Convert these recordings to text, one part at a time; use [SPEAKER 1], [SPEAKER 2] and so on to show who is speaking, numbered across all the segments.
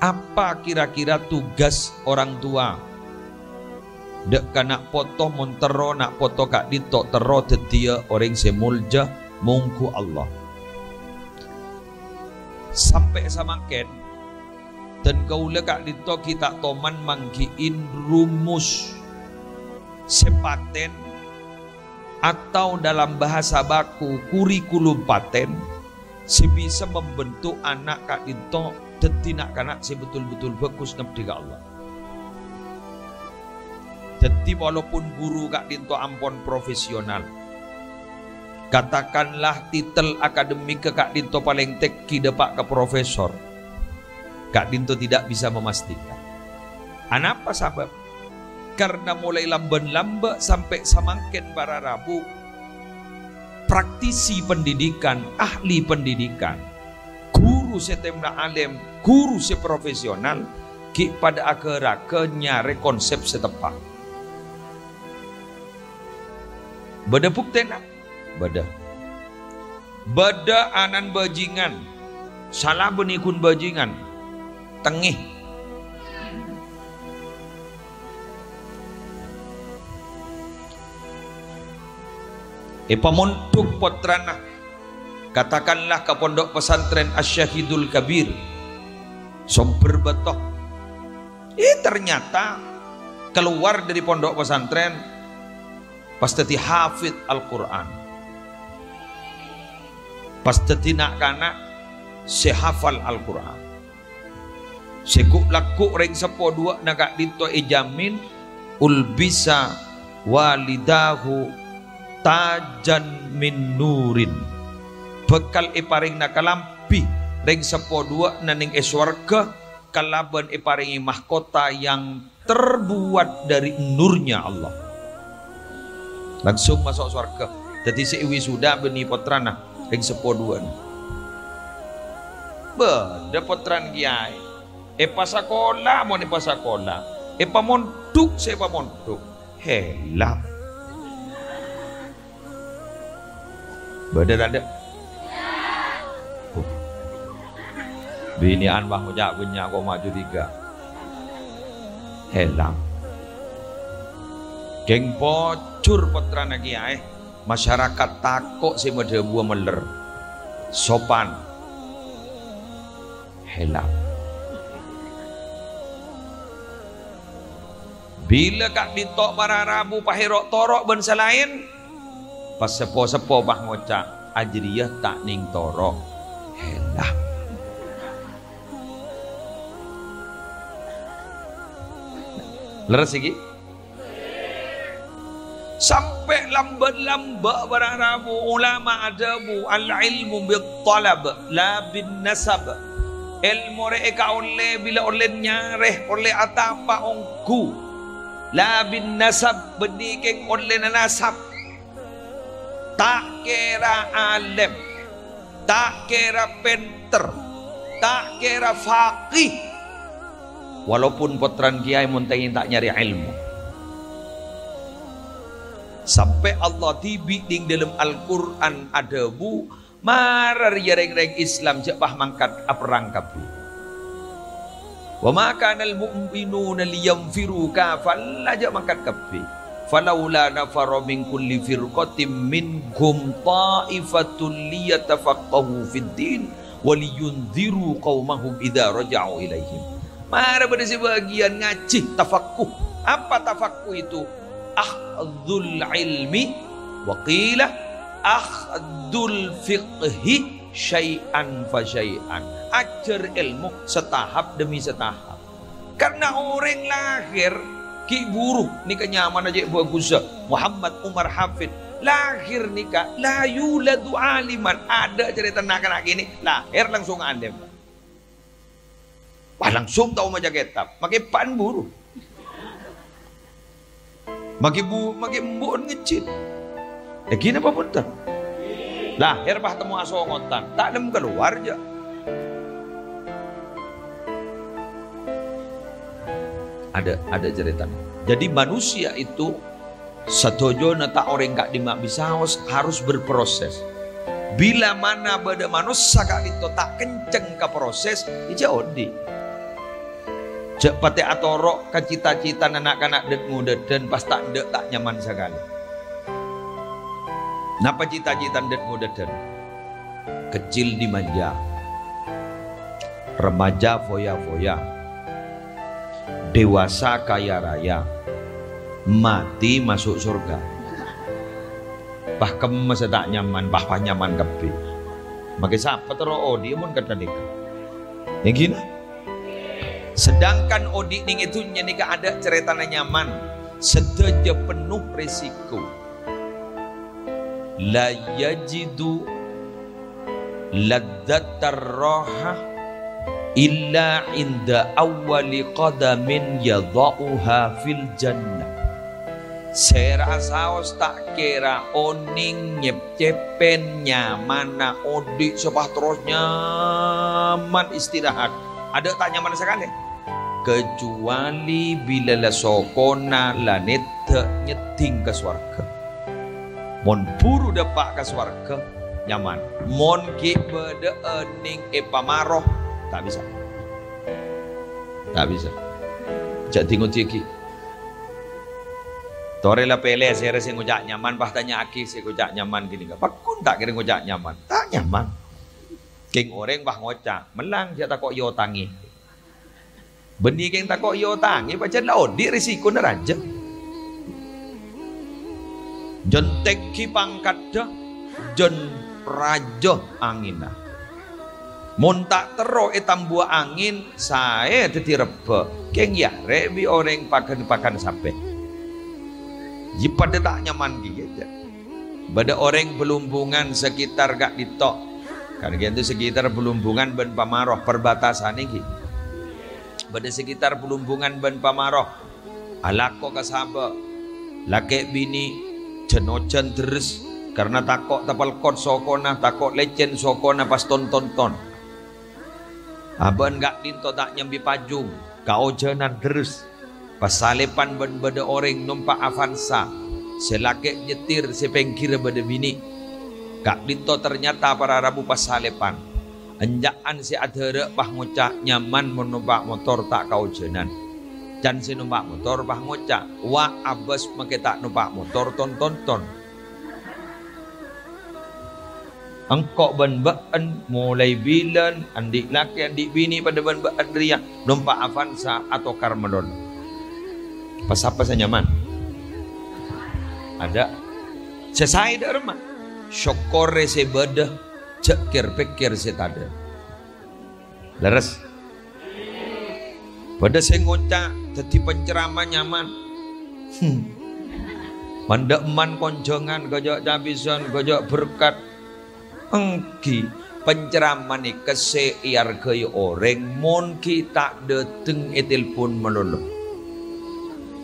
[SPEAKER 1] Apa kira-kira tugas orang tua? Dek nak foto montero nak foto kak dito tero tetia orang semulja mungku Allah. Sampai samaken dan kaula kak dito kita toman manggiin rumus sepaten atau dalam bahasa baku kurikulum paten si bisa membentuk anak kak dito tetinak kanak si betul-betul bagus nabdi ka Allah. Jadi walaupun guru kak dinto ampon profesional, katakanlah titel akademik ke kak dinto paling tek depak ke profesor, kak dinto tidak bisa memastikan. Apa sebab? Karena mulai lamban-lamba sampai samangken para rabu, praktisi pendidikan, ahli pendidikan, guru setemna alim, guru seprofesional, ki pada akhir-akhir nyare konsep setepak. Beda buktena, beda anan bajingan, salah benikun bajingan, tengih. Pamontuk potrana, katakanlah ke pondok pesantren Asyahidul Kabir, somber betok. Ternyata keluar dari pondok pesantren pasti hafid Al-Quran, pasti nak kana sehafal Al-Quran. Sekuk laku ring sepo dua nakak dito ijamin ulbisa walidahu tajan min nurin, bekal iparing nakalampi ring sepo dua naning eswarga kalaban iparingi mahkota yang terbuat dari nurnya Allah. Langsung masuk surga. Jadi si wisuda beni potrana ring sepoduan. Beda potran kiai. Pasakola mau ni pasakola. Pamonduk saya pamonduk. Helah. Beda ada. Binian bang ojak punya kau maju 3. Helah. Geng pocur potrana kiai, masyarakat takut si mede buah meler, sopan, helak. Bila kak ditok para rabu pahirok torok bangsa lain, pas sepo-sepo bah ngocak, ajriyah tak ning torok, helak. Leres iki? Sampai lambat-lambat barang rabu ulama adabu al-ilmu bil-talab la bin-nasab. Ilmu mereka oleh bila oleh nyareh oleh atapa ongku la bin-nasab bendikeng oleh nasab. Tak kira alim, tak kira penter, tak kira faqih, walaupun potran kiai muntengin tak nyari ilmu. Sampai Allah tibiting dalam Al-Quran adabu marar yareng-reng Islam jepah mangkat aprang kabu. Wa ma kana al-mu'minuna liyamfiru kafan lajak mangkat kabu. Falaula nafara min kulli firqatin minhum ta'ifatun liyatafaqahu fid din wa liyunziru qaumahum idza raja'u ilaihim. Mara pada sebagian ngaji tafaqquh. Apa tafaqquh itu? Akhdul ilmi wa qila akhdul fiqhi syai'an fa syai'an. Ajar ilmu setahap demi setahap. Karena orang lahir ki buruh ni kenyaman aja bagus. Muhammad Umar Hafid lahir nikah la yuladu aliman. Ada cerita anak-anak ini lahir langsung alim. Wah langsung tahu maca kitab, makai pan buruh. Maki mbok ngecit. Gini apa pun tak? Lahir bah temu asongotan, tak dem keluar aja. Ada cerita. Jadi manusia itu satojo nata orang kak dimak bisa harus berproses. Bila mana bada manusia kak itu tak kenceng ke proses, ija odi. Cek pate atorok ke cita-cita anak-anak det muda dan pas tak dek tak nyaman sekali. Napa cita-cita det muda dan kecil dimanja, remaja foya-foya, dewasa kaya raya, mati masuk surga. Bahkan masa tak nyaman, bahkan nyaman kepi. Maka siapa terus dia pun kata dia. Yang gini. Sedangkan odik ning itu nika ada ceritanya nyaman, sedaja penuh risiko. La yajidu ladzatar raha illa inda awwali qadamin yadha'uha fil jannah. Saya saos tak kira oning nyep-cepen nyaman na odik sepah terus nyaman istirahat. Ada tak nyaman sekali? Kecuali bila la sokona lanet nyeting ke swarga. Mon buru dapat ke swarga nyaman. Mon ki bede ening pamaroh tak bisa. Tak bisa. Jak tengok tiki. Tore la pele saya rasa ngujak nyaman, bah tanya aki saya ngujak nyaman gini enggak. Pakun tak kira ngujak nyaman. Tak nyaman. King orang bah ngocak, melang dia takok yo tangi. Benih yang takok yo tangi baca lah di risiko neraja. Jon teki pangkat dah, jon raja angin dah. Mun tak tero buah angin, saya teti reba. Keng ya rebi orang pakan sampai. Jipada tak nyaman gitu. Bada orang belumbungan sekitar gak ditok. Karena itu sekitar belumbungan ben pamaroh perbatasan ini. Bada sekitar belumbungan ben pamaroh. Alako kasaba. Laki bini cenocen terus karena takok tapal kot sokona, takok lecen sokona pas tonton. Aban gak dinto tak nyambi pajung, kau jenan terus. Pas salepan ben bada orang numpak Avanza, selake nyetir sepengkir bada bini. Gak dinto ternyata para Rabu pas salepan. Enjakan si adhere pah ngocak nyaman menumpak motor tak kau jenan. Can si numpak motor pah ngocak, wa abas make tak numpak motor ton. Engkok ben-ben mulai bilan andik laki andik bini pada ben-ben ria numpak Avanza atau Carmadon. Pas apa saya nyaman? Ada. Selesai dah rumah. Syokore se bedah, cekir pikir se tada. Leres. Pada saya ngocak, tadi penceramah nyaman. Mandak man konjongan, gojok cabisan, gojok berkat. Engki penceramah ni keseiar kaya orang mon kita dateng telepon melulu.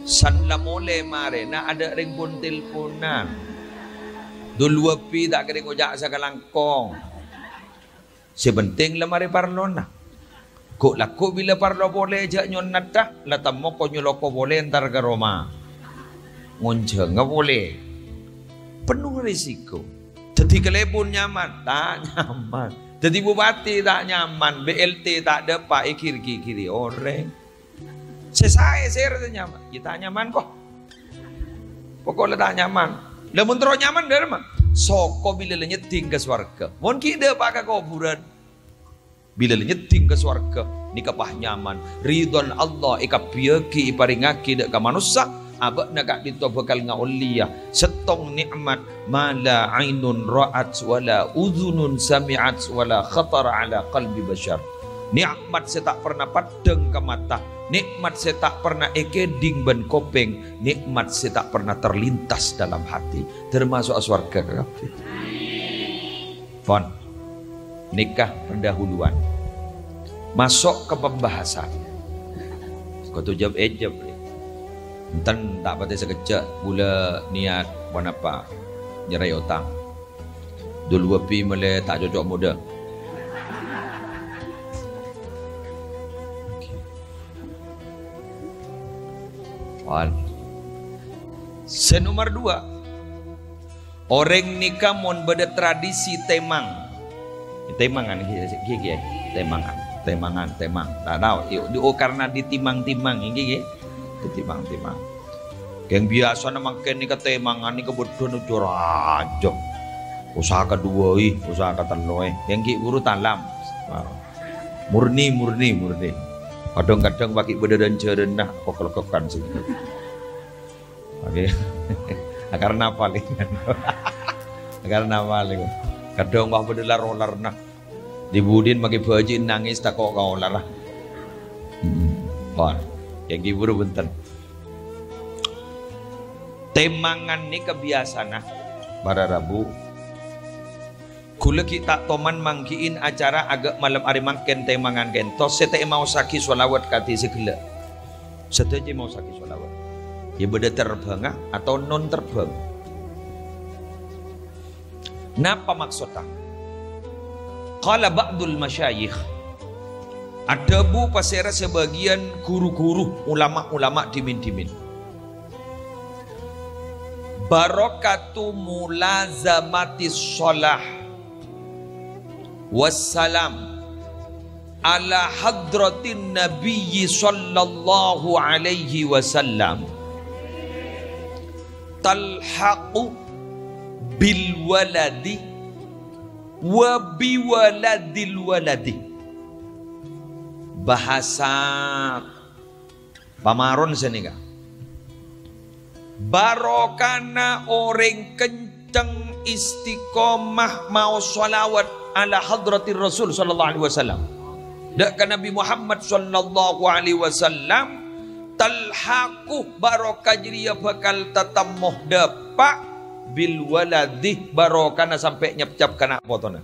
[SPEAKER 1] Sanla mole mare na ada ring pun teleponan. Dulu api tak kering ujak sakalangkong. Sebenting lemari parlona. Kok laku bila parlo boleh jak nyon nadah, latam mo ko nyoloko boleh entar ke Roma. Ngonjeng nggak boleh. Penuh risiko. Jadi kelebun nyaman, tak nyaman. Jadi bupati tak nyaman, BLT tak dapat kiri orang. Saya rasa nyaman, kita nyaman kok. Pokoknya tak nyaman. Lamun terus nyaman dari mana? Soko bila nyeting ke swarga. Mungkin dia pakai kuburan. Bila nyeting ke swarga, nikah nyaman. Ridwan Allah ika piyaki iparingaki dek ka manusia. Abak nak dito bakal ngaulia setong nikmat mala ainun ra'at wala udhunun sami'at wala khatar ala qalbi bashar. Nikmat saya tak pernah padeng ke mata, nikmat saya tak pernah ekeding ben kopeng, nikmat saya tak pernah terlintas dalam hati, termasuk swarga kabeh. Fon nikah pendahuluan masuk ke pembahasan kau tu jawab enten tak patut sekejap pula niat buat apa nyerai utang dulu api mele tak cocok muda. Nomor 2 orang nikah mon beda tradisi temangan temangan temang. Tak tahu. Karena ditimang-timang ini, ditimang-timang. Yang biasa namang ken ni ketemangan ni kebetulan ucur aja. Usaha kedua, usaha ketelu. Yang ki buru talam. Murni. Kadang-kadang bagi bedadan cerenah pokok-pokokan sih. Oke. Karena apa lagi? Karena apa lagi? Kadang bah bedelar rolar nak. Dibudin bagi baju nangis tak kau lah. Yang giburu benten. Temangan ni kebiasaan nah. Pada Rabu. Kula kita toman mangkiin acara agak malam hari mangken temangan gentos. Sete mau saki solawat kati segala. Sete mau saki solawat. Ya beda terbang atau non terbang. Napa maksudnya? Qala ba'dul masyayikh. Ada bu pasera sebagian guru-guru, ulama-ulama dimin-dimin. Barakatu mulazamatis shalah wassalam ala hadratin nabiyyi sallallahu alaihi wasallam talhaqu bil waladi wa bi waladil waladi. Bahasa pamaron senika. Barokana orang kenceng istiqomah mau sholawat ala hadratir Rasul sallallahu alaihi wasallam. Dak Nabi Muhammad sallallahu alaihi wasallam talhaqu barokah jadi bakal tatamuh dapat bil waladih barokana sampai nyap-cap kana potona.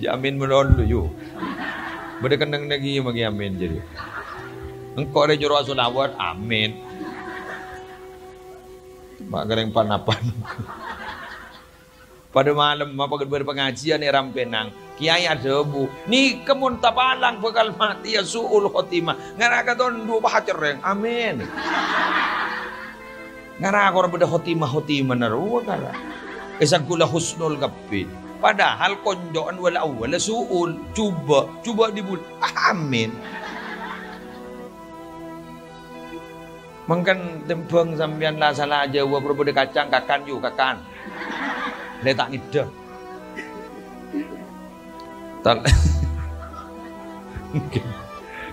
[SPEAKER 1] Amin melon lu. Bade kendeng lagi magi amin jadi. Engkau ada juru solawat amin. Mak gereng panapan. Pada malam apa berpengajian ni rampenang. Kiai ada bu. Ni kemun tapalang bakal mati ya suul khotimah. Ngara katon dua bahacereng. Amin. Ngara orang beda khotimah naruh kala. Esan kula husnul kapit. Padahal konjoan wala awal suul. Cuba dibul. Amin. Mungkin tempeng sambian lah salah aja wa berbeda kacang kakan yu kakan. Letak ngida. Tal.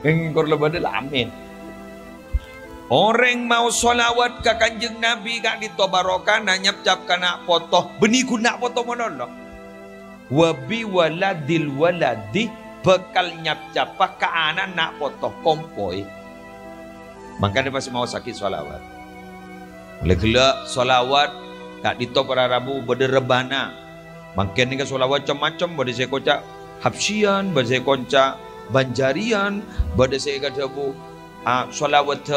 [SPEAKER 1] Engkor lebih lah amin. Orang mau solawat ke kanjeng Nabi gak ditobarokan nyap cap kana foto benih guna foto monolog. Wabi waladil waladi bekal nyap cap ke anak nak foto kompoi. Makanya pasti mau sakit solawat. Oleh gelak solawat tak ditop para Rabu berderebana. Makin ni ke solawat macam-macam. Bada saya kocak Habsyian, bada saya kocak Banjarian, bada saya kata bu solawat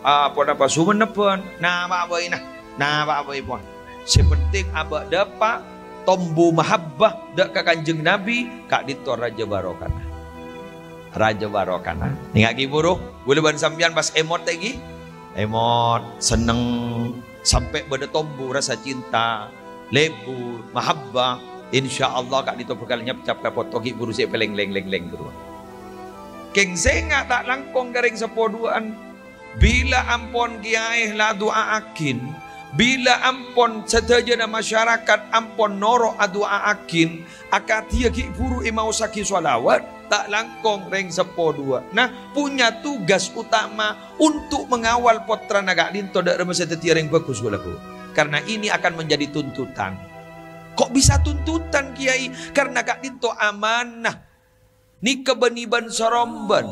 [SPEAKER 1] apa Sumenepan. Nah apa ini? Nah apa pun. Sepenting abak dapat tombu mahabbah dak kanjeng Nabi kak ditor Raja Barokana. Raja Barokana. Ningak kiburuh, boleh ban sambian pas emot lagi. Emot, seneng sampai pada tombu rasa cinta, lebur, mahabbah. Insyaallah kak dito bekal nyap-cap ka foto ki buru se peleng-leng-leng kedua. Keng senga tak langkong garing sepoduan. Bila ampon kiai la doa akin, bila ampon sedaya masyarakat ampon noro doa akin, akatia ki buru imau saki sholawat. Tak langkong reng sepodua. Nah punya tugas utama untuk mengawal potra naga dinto dak remese tetiareng bagus golaku. Karena ini akan menjadi tuntutan. Kok bisa tuntutan kiai? Karena kak dinto amanah. Ni kebeniban soromban.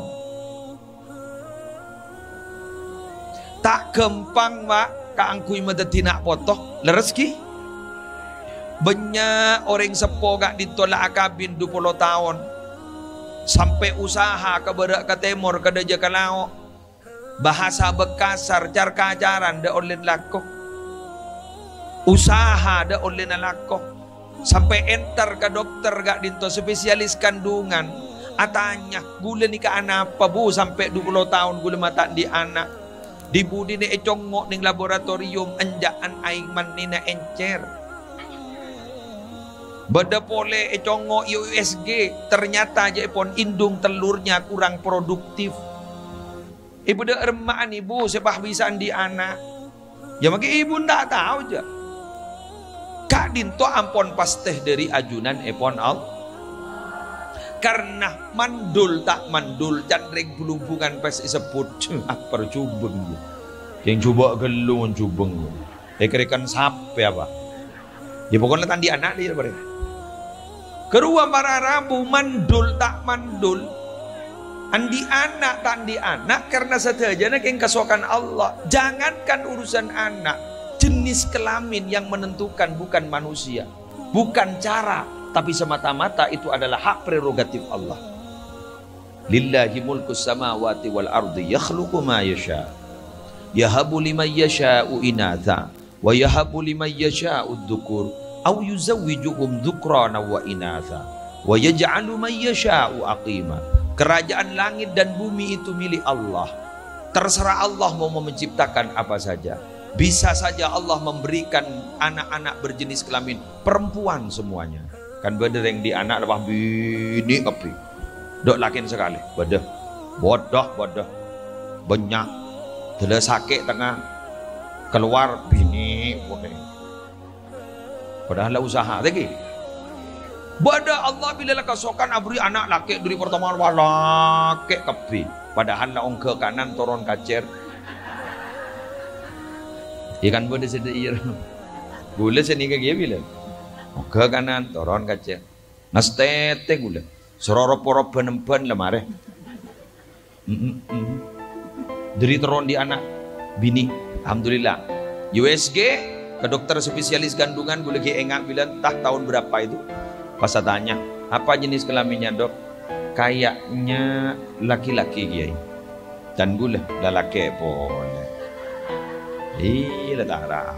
[SPEAKER 1] Tak gempang mak kaangkui medetina potoh lereski. Banyak orang sepo kak dinto la akabin 20 tahun. Sampai usaha ke berak ke timur ke deja ke laok. Bahasa bekasar carka ajaran da oleh lakoh. Usaha da oleh lakoh. Sampai enter ke dokter gak dinto spesialis kandungan. Atanya gula ni ke anak apa bu sampai 20 tahun gula mata di anak. Di budi ni econgok ning laboratorium enjaan aing man ni na encer. Beda pole congo USG ternyata aja pon indung telurnya kurang produktif. Ibu dah remaan ibu sepah bisa di anak. Ya mungkin ibu ndak tahu aja. Kak dinto ampon pasteh dari ajunan epon Allah. Karena mandul tak mandul jandreng belubungan pes disebut percubeng. Yang coba gelung cubeng. Kerikan sape apa? Ya pokoknya tandi anak dia mereka. Kedua para rabu mandul tak mandul. Andi anak tandi anak karena satajana keng kesokan Allah. Jangankan urusan anak, jenis kelamin yang menentukan bukan manusia, bukan cara, tapi semata-mata itu adalah hak prerogatif Allah. Lillahi mulkus samawati wal ardi yakhluqu ma yasha. Yahabu liman yasha'u inatha wa yahabu liman yasha'u dhukur aw yuzawwijuhum dhukrana wa inatha wa yaj'alu man yasha'u aqima. Kerajaan langit dan bumi itu milik Allah. Terserah Allah mau menciptakan apa saja. Bisa saja Allah memberikan anak-anak berjenis kelamin perempuan semuanya. Kan beda yang di anak lepas bini kepi. Dok lakin sekali. Beda. Bodoh. Banyak. Dela sakit tengah. Keluar bini. Padahal usaha lagi. Bada Allah bila kasokan abri anak laki dari pertama laki kepi. Padahal laong ke kanan turun kacer. Ikan bada sedih. Gula seni ke dia bila. Ke kanan turun kacer. Nastete gula. Sororo-poro benempen lemare. Dari turun di anak bini. Alhamdulillah. USG ke dokter spesialis kandungan gula ke engak bilang tah tahun berapa itu. Pas tanya, apa jenis kelaminnya dok? Kayaknya laki-laki kiai. Dan gula laki boleh. Iya tak apa.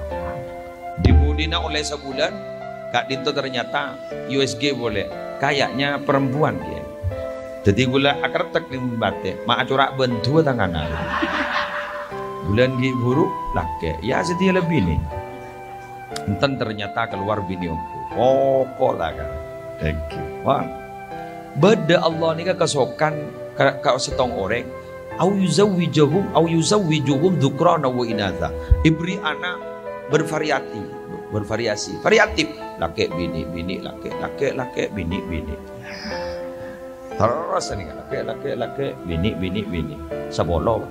[SPEAKER 1] Dibudina oleh sebulan, Kak Dinto ternyata USG boleh. Kayaknya perempuan kiai. Jadi gula akar tek di batik, mak corak bentua tangan. Bulan gi buruk laki. Ya setia lebih nih. Enten ternyata keluar bini omku. Pokok lah kan. Thank you. Wah. Beda Allah ni kesokan kau setong orang. Au yuzawwijuhum dhukrana wa inatha. Ibri anak bervariasi. Variatif. Laki bini, laki bini. Terus ni laki bini. Sebolo.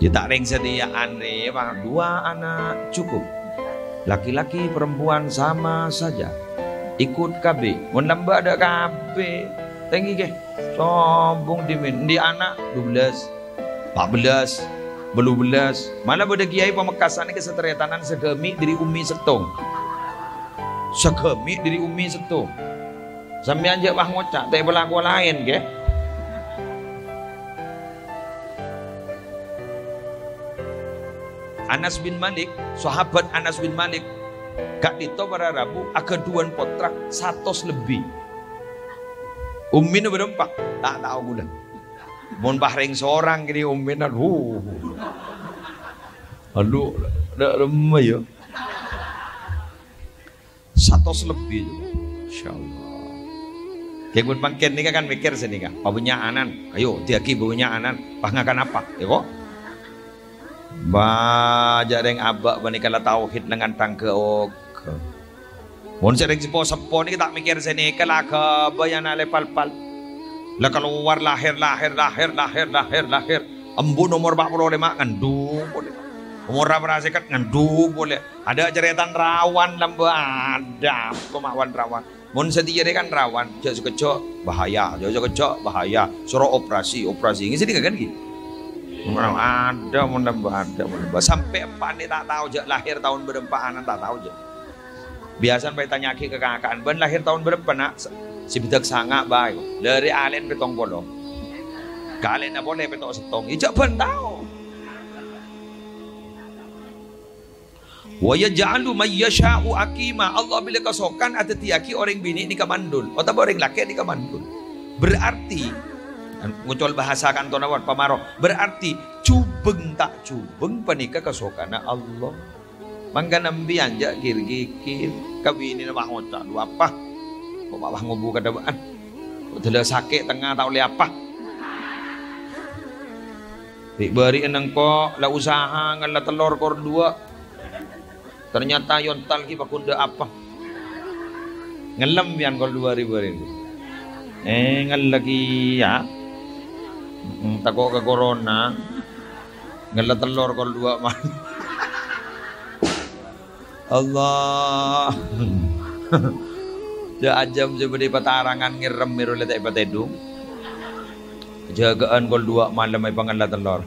[SPEAKER 1] Dia tak ring sediaan ni, dua anak cukup. Laki-laki perempuan sama saja. Ikut KB. Mun nambah ada KB. Tinggi ke. Sombong dimin. Di anak 12, 14, 12. Malah pada kiai pamekasan ke seteretanan segemi dari umi setong. Segemi dari umi setong. Sampai anjak wah ngocak. Tak berlaku lain ke. Anas bin Malik, sahabat Anas bin Malik, Kak Dito para Rabu, akeduan potrak 100 lebih. Ummin berempat, tak tahu gula. Mon bahring seorang gini ummin, aduh, dah remah ya. 100 lebih, insyaallah. Kayak buat pangken ni kan mikir sini kan, punya anan, ayo tiaki punya anan, pangakan apa, ya kok? Baca deng abak banikala tauhid dengan tangke ok. Mun sering sepo ni tak mikir sini kala ke bayana lepal-pal. Lah keluar lahir. Embun umur 45 ngandung boleh. Umur berapa sekat ngandung boleh. Ada ceretan rawan lamba ada pemawan rawan. Mun sedia kan rawan, jauh kecok bahaya, suruh operasi. Ini sedih kan gitu. Ada menambah sampai empat ni tak tahu je lahir tahun berapa anak tak tahu je. Biasa bayi tanya ke kakak ben lahir tahun berapa nak si bidak sangat baik dari alen petong bolong kalian nak boleh petok setong ijak ben tahu. Wa yaj'alu may yasha'u aqima. Allah bila kasokan ada tiaki orang bini ni kamandul atau orang laki ni kamandul. Berarti ngucol bahasa kantonawan pamaro berarti cubeng tak cubeng panika kasokana Allah. Mangga nambi anja kir kawini na mahota lu apa? Kok malah ngubu kadabaan. Udah sakit tengah tau le apa? Bari enang kok la usaha ngala telur kor dua. Ternyata yontal ki pakunda apa? Ngelem pian kor 2000 ini. Ngal lagi ya. Takok ke corona. Ngala telur kor dua mah. Allah. Ja ajam seperti patarangan ngirem miru letak patedung. Jagaan kol dua malam ay pangalat telur.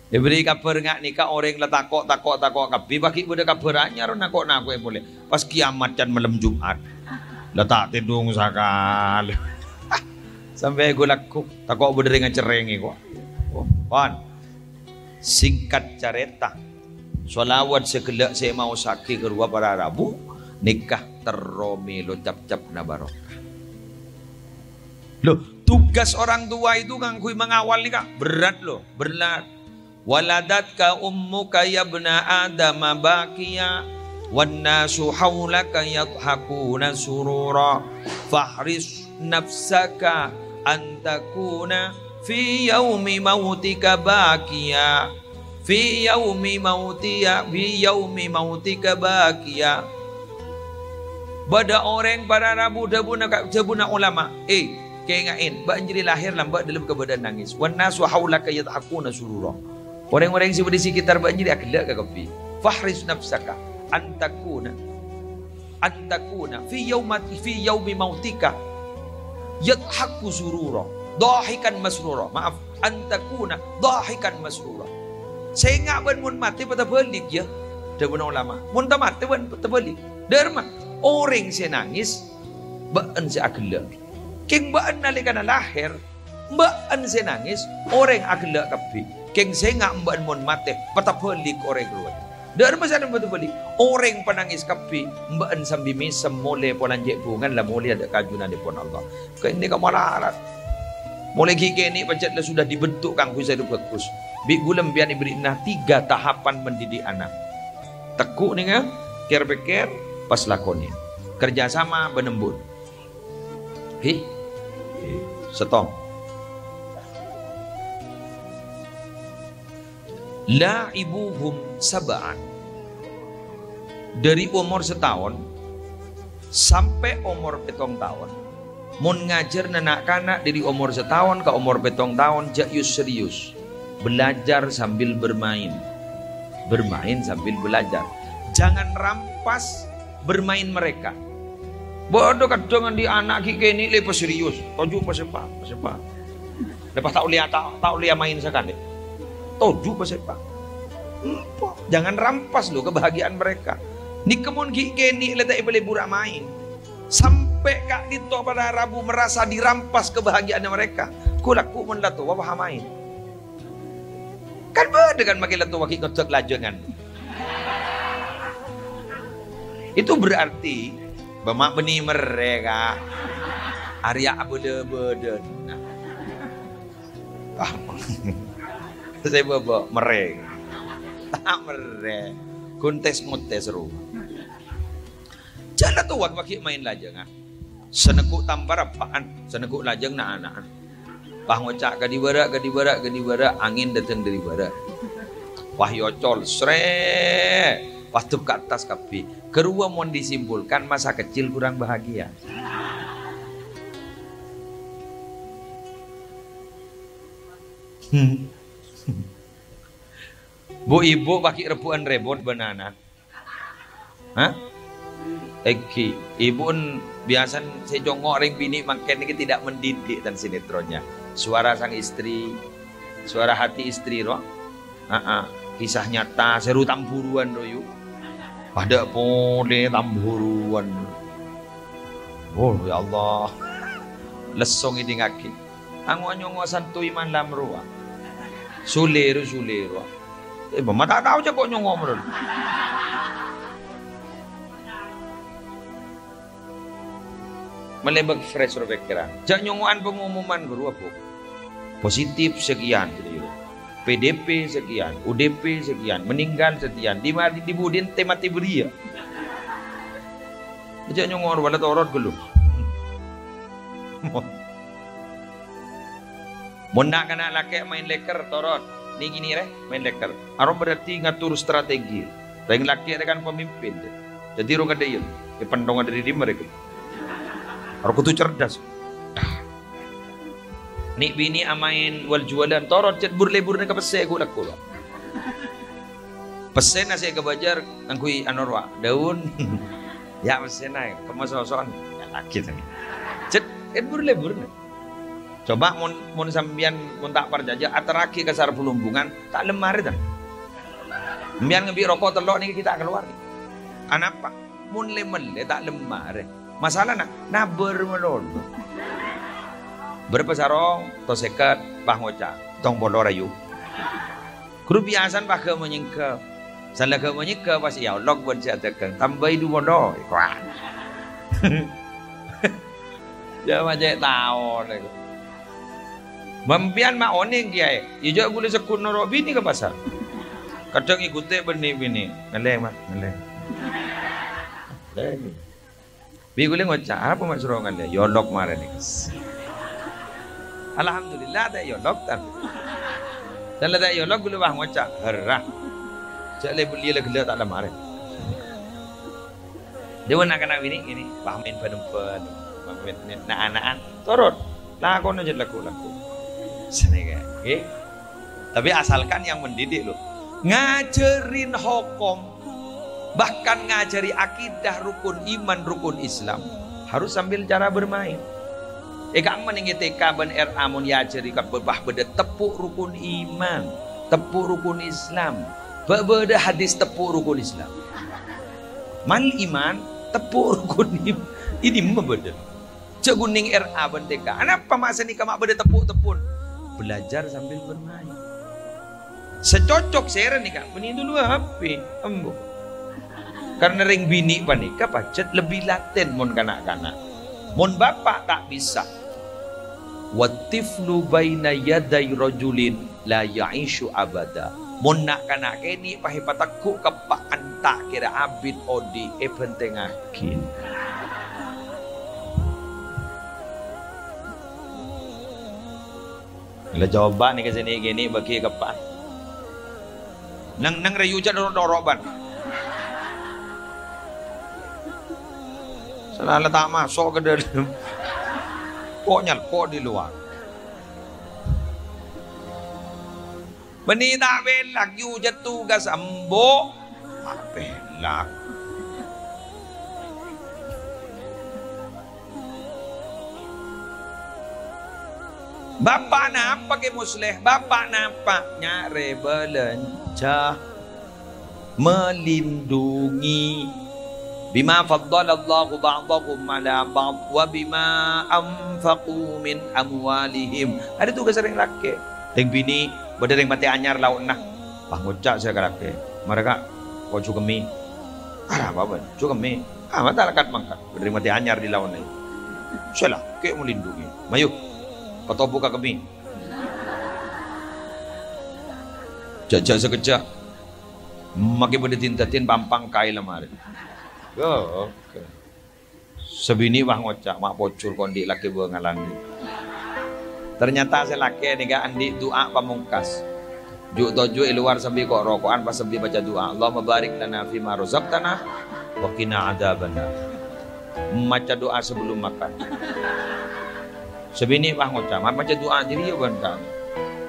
[SPEAKER 1] Diberi kabar ngak nikah orang la takok kapi bagi budak kabarannya ron nakok boleh. Pas kiamat dan malam Jumat. Letak tidung sakal. Sampai gue laku takok budak dengan cerengi kok. Pan. Singkat cerita. Solawat segelak saya mau sakit kedua para Rabu nikah terome lo cap-cap na barokah. Loh, tugas orang tua itu ngangkui mengawal nikah berat loh, berat. Waladatka ummuka yabna adama bakiya wan nasu haulaka yadhakuna surura fahris nafsaka an takuna fi yaumi mautika bakiya fi yaumi mautika bakiya. Bada orang para Rabu jabuna ulama kengain banjiri lahir lambat dalam keadaan nangis wan nasu haulaka yadhakuna surura. Orang-orang yang di sekitar banjiri akhlak ke kapi. Fahris nafsaka antakuna fi yaumi mautika yadhaku surura dahikan masrura. Maaf, antakuna dahikan masrura. Saya ngak ban mun mati pada balik ya. Dabuna ulama. Mun ta mati ban pada balik. Derma orang saya nangis baan saya akhlak. King baan nalikan lahir baan saya nangis orang akhlak kapi. King saya ngak mbaan mun mati pada balik orang keluar. Derma sana pada balik. Orang penangis kapi mbaan sambil mesem mole polanjek bungan lah mole ada kajunan di pon Allah. Kau ini kamu larat. Mulai kini pancatlah sudah dibentuk kangku saya bagus. Bik gulam biar diberi 3 tahapan mendidik anak. Tekuk nih kan, ker-beker, pas lakoni. Kerjasama benembut. Setong. La ibuhum sab'an. Dari umur setahun sampai umur 7 tahun. Mun ngajar anak-anak dari umur setahun ke umur 7 tahun jayus serius. Belajar sambil bermain. Bermain sambil belajar. Jangan rampas bermain mereka. Bodoh kadang di anak kita ini lepas serius. Toju pasepa. Lepas tak lihat main sekali. Toju pasepa. Jangan rampas lo kebahagiaan mereka. Ni kemun kita ini letak boleh burak main. Sampai kak dito pada Rabu merasa dirampas kebahagiaan mereka. Kulaku mendato wabah main. Kan beda kan makin latu wakil kotak lajangan. Itu berarti bamak beni mereka Arya beda-beda. Saya bawa mereka. Tak mereka. Kuntes mutes ru. Jangan tuh wakil main lajangan. Senekuk tampar apaan? Senekuk lajang na anak. Pah ngocak gadi barak, angin datang dari barat. Wah yocol, sre, pas tuh ke atas kapi. Kedua mau disimpulkan masa kecil kurang bahagia. Bu ibu pakai rebuan rebot banana. Hah? Eki, ibu biasa saya jongok orang bini makan ini tidak mendidik dan sinetronnya. Suara sang istri, suara hati istri roh. Kisah nyata seru tamburuan doyu. Pada pole tamburuan. Oh ya Allah. Lesong ini ngaki. Angwa santui mandam ruah. Suleru. Mama tak tahu je kok nyongo menurut. Melebak fresh pikiran. Jak nyongoan pengumuman guru apa? Positif sekian gitu. PDP sekian, UDP sekian, meninggal sekian, di budin mati beria. Aja nyongor wala torot gelu. Mun nak kana laki main leker torot. Ni gini main leker. Aro berarti ngatur strategi. Lain laki kan pemimpin. Jadi rong ada yun. Pendongan dari mereka. Aro kutu cerdas. Ni bini amain wal jualan torot cet burle-burne ka pese ku laku. Pesen nasi ke bajar angkui anorwa daun. Ya pesen naik kemasoson ya laki tadi. Cet burle-burne. Coba mun sambian mun tak parjaja ateraki kasar pelumbungan tak lemari dah. Mbian ngebi rokok telok ni kita keluar. Anapa? Mun lemel tak lemari. Masalah nak bermelon. Berapa sarong to seket bah ngoca tong bodo rayu. Guru biasan bah ke menyingkap. Salah ke menyingkap pas ya log bon sia tekan tambah du bodo. Kuat. Jangan je tahu lagi. Membian mak oning kiai. Ijo boleh sekun noro bini ke pasar. Kadang ikute bini ngeleng mah ngeleng. Lagi. Bi boleh ngoca apa mak suruh ngeleng yolok mare ni. Alhamdulillah ada yolok tan. Dan ada yolok boleh bah ngoca herah. Cak le beli le gela tak lemare. Dia nak kena bini gini, bah main pen-pen, main anak-anak turun. Lakon aja laku. Senega, okay? Tapi asalkan yang mendidik lo, ngajarin hukum, bahkan ngajari akidah, rukun iman, rukun Islam, harus sambil cara bermain. Eka meningi TK ben RA mun yajari ka bah beda tepuk rukun iman, tepuk rukun Islam, beda hadis tepuk rukun Islam. Mal iman tepuk rukun iman ini membeda. Cek kuning RA ben TK. Kenapa masa ni kamak beda tepuk-tepun? Belajar sambil bermain. Secocok seren nih kak, beni dulu HP, embo. Karena ring bini panika pacet lebih laten mon kanak-kanak. Mon bapak tak bisa. Watiflu baina yaday rajulin la ya'ishu abada. Mon nak kanak kini pahipatakku kepaan tak kira abid odi pentengakin. Bila jawaban ni ke sini gini bagi kapan? Nang rayu jan doroban. Salah tak masuk ke dalam. Kok di luar. Beni tak belak yu jatuh gas ambo. Belak. Bapak napa ke musleh? Bapak napa? Nyare belanja melindungi bima faddalallahu ba'dakum ala ba'd wa bima anfaqu min amwalihim. Ada tugas sering laki. Teng bini beda yang mati anyar lawan nah. Pak ngocak saya laki. Mereka kok cukemi. Arah apa? Cukemi. Mata lakat mangkat. Beda mati anyar di lawan ini. Salah ke melindungi. Mayu. Kau buka kami. Jajak sekejap. Makin pada tintatin pampang kai lemari. Oke. Sebini wah ngocak mak pocur kondi laki bengalang. Ternyata saya laki nih andi doa pamungkas. Juk toju luar sambil kok rokokan pas sambil baca doa. Allahumma barik lana fi ma razaqtana wa qina adzabannar. Baca doa sebelum makan. Sebini wah ngocak baca doa diri ya bantang.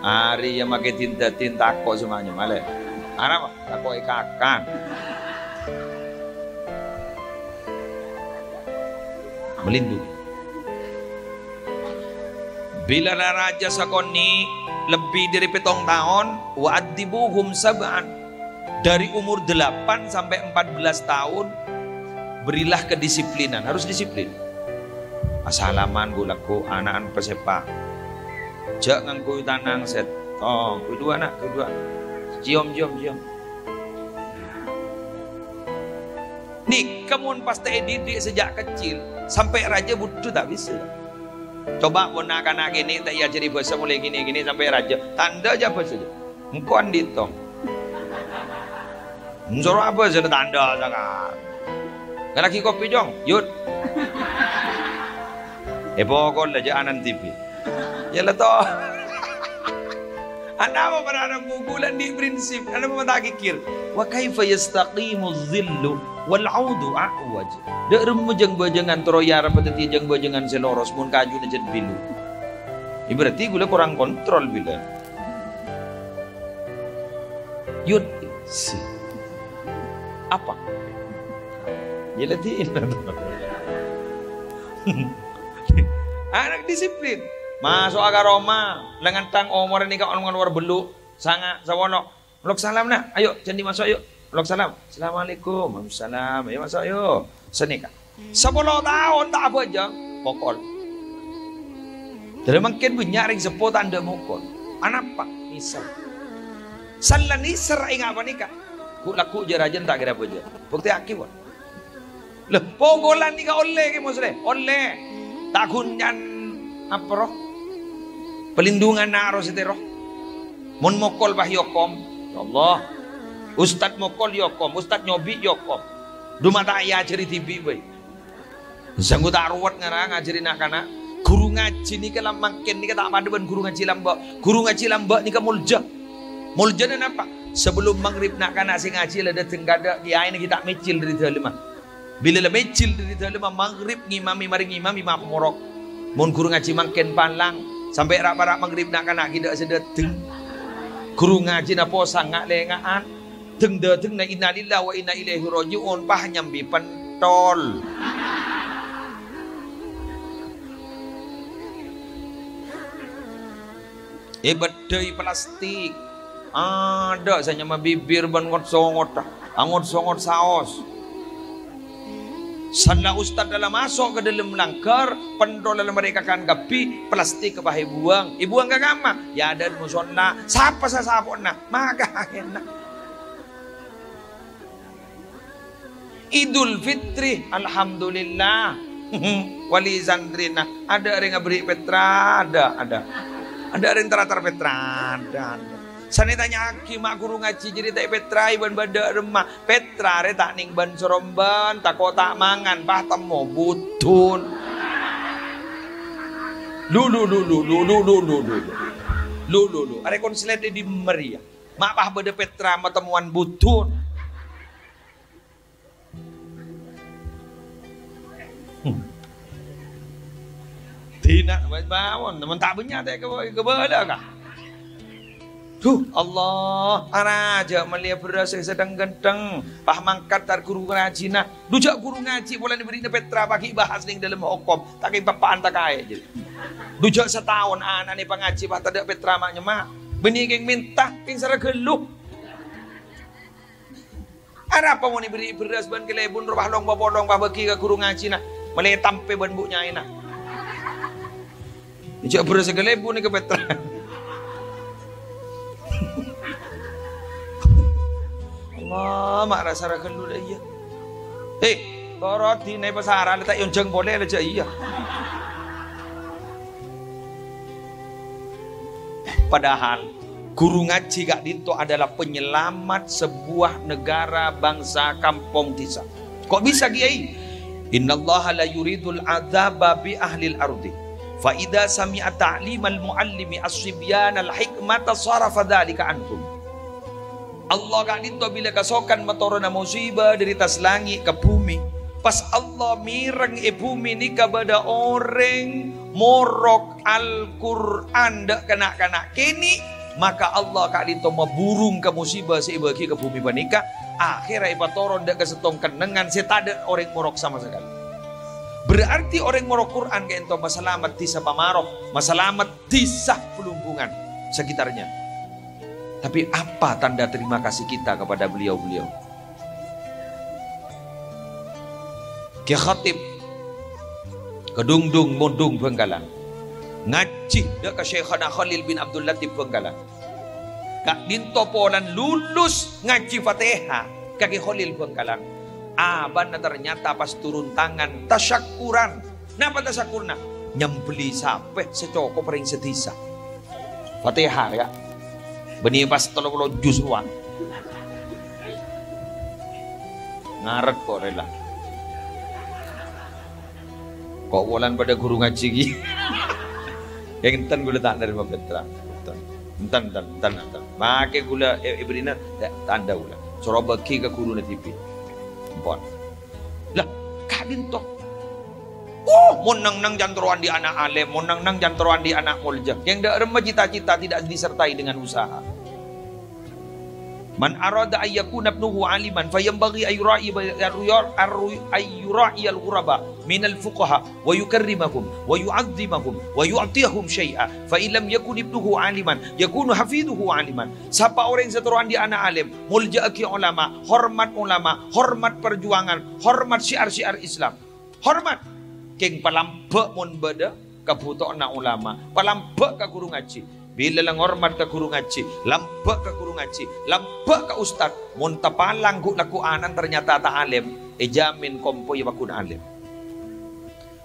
[SPEAKER 1] Hari yang pakai tinta kok semuanya malah. Arab kok ikakan. Melindungi. Bila raja sakoni lebih dari 7 tahun, wa'adibuhum sab'an, dari umur 8 sampai 14 tahun berilah kedisiplinan, harus disiplin. Asalaman gulaku anak-anak pesepak. Jangan ku tanang set. Oh, kedua anak, kedua. Cium. Nih, kamu pasti didik sejak kecil sampai raja butuh tak bisa. Coba anak-anak ini tak ya jadi bahasa mulai gini sampai raja tanda aja apa saja. Engkau andito. Suruh apa sudah tanda sangat. Lagi kopi jong, yud. Pokok aja anan TV. Ya lah toh. Anda mau pada bukulan di prinsip, Anda mau tak kikir. Wa kaifa yastaqimu dhillu wal 'audu a'waj. Dak remujeng bajengan troya rapat tijeng bajengan seloros mun kaju nejet bilu. Berarti gula kurang kontrol bila. Yud si. Apa? Jelatin. Anak disiplin. Masuk agak Roma, lengan tang omor ini kau orang luar belu, sangat sawono. Lok salam nak, ayo candi masuk ayo. Lok salam, assalamualaikum, waalaikumsalam, ayo masuk ayo. Senika. 10 tahun tak apa aja, pokol. Jadi mungkin benyaring sepot anda mukul. Anak pak, misal. Salah nisar ingat apa nikah? Ku laku jerajan tak kira apa aja. Bukti akibat. Leh, pogolan nikah oleh ke maksudnya? Oleh. Tak kunyan apa roh? Pelindungan naros itu roh. Mun mokol bah yokom. Ya Allah. Ustad mokol yokom, ustad nyobi yokom. Duma tak ya ceri TV bae. Sanggup tak ruwet ngarang ngajarin anak-anak. Guru ngaji ni kalau makin ni tak pada ben guru ngaji lambak. Guru ngaji lambak ni mulja. Mulja ni apa? Sebelum maghrib nak kana sing ngaji lah datang kada kiai ni kita mecil dari dalam. Bila lah mecil dari dalam maghrib ngimami mari ngimami mak morok. Mun guru ngaji makin palang sampai rak-rak maghrib nak kana kita sedeteng. Guru ngaji na posang ngak lengaan. Teng dateng na innalillahi wa inna ilaihi rajiun pah nyambi pentol. Bedai plastik ada saya nyama bibir ban ngot songot angot songot saos. Sana ustad dalam masuk ke dalam langkar pentol dalam mereka kan gapi plastik ke bahi buang ibuang ke gama ya dan musonna siapa sasapona maka enak. Idul Fitri alhamdulillah wali zandrina ada yang beri petra ada yang teratar petra ada. Sana tanya aki mak guru ngaji jadi tak petra iban bada remah petra re tak ning ban soromban tak kota mangan bah temo butun lu are konselet di Maria mak bah bada petra ma temuan butun. Tidak bawon teman tak banyak tak ke bala kah? Allah araja melihat beras sedang genteng pah mangkat tar guru ngaji nah dujak guru ngaji boleh diberi petra pagi bahas ning dalam hukum tak kaya bapaan tak kaya jadi dujak setahun anak ni pengaji pah tak ada petra maknya mak benih yang minta yang sarah geluh ada apa mau diberi beras ban kelebun rumah long babolong pah bagi ke guru ngaji nah melihat tampe ban buknya ina dujak beras kelebun ni ke petra. Allah mak rasa rakan lu dah iya. Torot di naik pasaran letak yang jeng boleh aja iya. Padahal guru ngaji gak dito adalah penyelamat sebuah negara, bangsa, kampung, desa. Kok bisa kiai? Innallaha la yuridul adzaba bi ahlil ardi. Fa idza sami'a ta'limal muallimi as-sibyan al-hikmata sarafa dzalika anhum. Allah kak dito bila kasokan matorona musibah dari tas langit ke bumi. Pas Allah mireng bumi ni kepada orang morok Al-Quran dak kena-kena kini maka Allah kak dito maburung ke musibah seibagi ke bumi panika akhirnya ipatoron dak kesetong kenengan setada orang morok sama sekali. Berarti orang morok Quran ke ento masalamat tisah pamarok, masalamat tisah pelumpungan sekitarnya. Tapi apa tanda terima kasih kita kepada beliau-beliau? Ki khatib kedungdung mundung Benggalan ngaji dak ka Syekhana Khalil bin Abdul Latif Benggalan kak dinto polan lulus ngaji Fatihah kaki Khalil Benggalan aban ternyata pas turun tangan tasyakuran napa tasyakurna nyembeli sampai secoko pering sedisa Fatihah ya Benih pas 30 jus ruang. Ngaret kok rela. Kok wulan pada guru ngaji ki. Yang enten gula tak dari Petra. Enten. Make gula ibrina tanda gula. Soro bagi ke guru na TV. Empon. Lah, kadin tok. Oh, mun nang jantroan di anak alim, mun nang jantroan di anak mulja. Yang dak remeh cita-cita tidak disertai dengan usaha. Man arada ayyakuna ibnuhu aliman fayambaghi ayyura'i al-ghuraba min al-fuqaha wa yukarrimahum wa yu'azzimahum wa yu'tiyahum syai'a fa in lam yakun ibnuhu aliman yakunu hafiduhu aliman. Siapa orang yang seteruan di anak alim, mulja'aki ulama, hormat perjuangan, hormat syiar-syiar Islam. Hormat keng palambek mun beda kabuto na ulama, palambek ka guru ngaji. Bila lang hormat ka guru ngaji, lampak ka guru ngaji, lampak ka ustad, mun tapalang lakuanan ternyata tak alim, jamin kompo ya bakun alim.